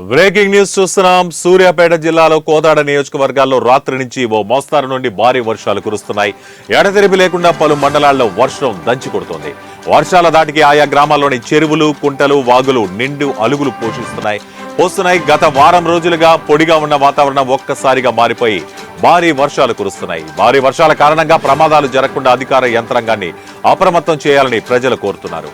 Breaking news చూస్తున్నాం. సూర్యాపేట జిల్లాలో కోదాడ నియోజకవర్గాల్లో రాత్రి నుంచి ఓ మోస్తారు నుండి భారీ వర్షాలు కురుస్తున్నాయి. ఎడతెరిపి లేకుండా పలు మండలాల్లో వర్షం దంచి కొడుతోంది. వర్షాల దాటికి ఆయా గ్రామాల్లోని చెరువులు, కుంటలు, వాగులు నిండు అలుగులు పోషిస్తున్నాయి. గత వారం రోజులుగా పొడిగా ఉన్న వాతావరణం ఒక్కసారిగా మారిపోయి భారీ వర్షాలు కురుస్తున్నాయి. భారీ వర్షాల కారణంగా ప్రమాదాలు జరగకుండా అధికార యంత్రాంగాన్ని అప్రమత్తం చేయాలని ప్రజలు కోరుతున్నారు.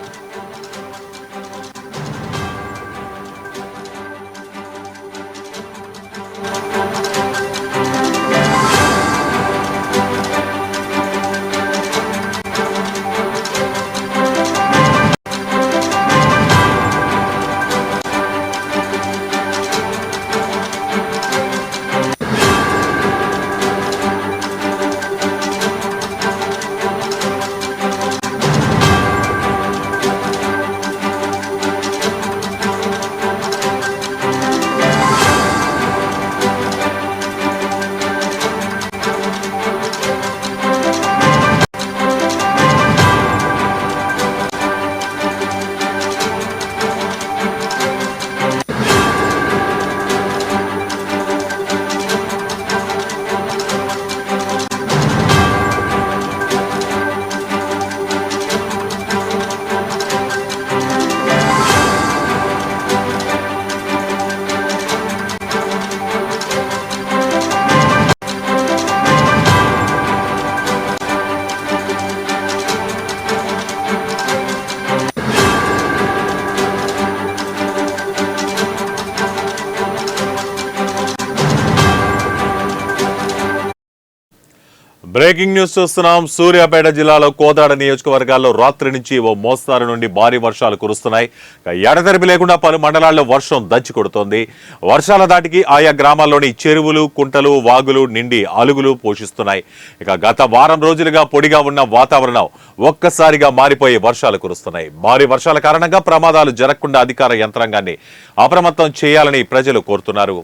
బ్రేకింగ్ న్యూస్ చూస్తున్నాం. సూర్యాపేట జిల్లాలో కోదాడ నియోజకవర్గాల్లో రాత్రి నుంచి ఓ మోస్తారు నుండి భారీ వర్షాలు కురుస్తున్నాయి. ఎడతెరిపి లేకుండా పలు మండలాల్లో వర్షం దంచి కొడుతోంది. వర్షాల దాటికి ఆయా గ్రామాల్లోని చెరువులు, కుంటలు, వాగులు నిండి అలుగులు పోషిస్తున్నాయి. గత వారం రోజులుగా పొడిగా ఉన్న వాతావరణం ఒక్కసారిగా మారిపోయి వర్షాలు కురుస్తున్నాయి. భారీ వర్షాల కారణంగా ప్రమాదాలు జరగకుండా అధికార యంత్రాంగాన్ని అప్రమత్తం చేయాలని ప్రజలు కోరుతున్నారు.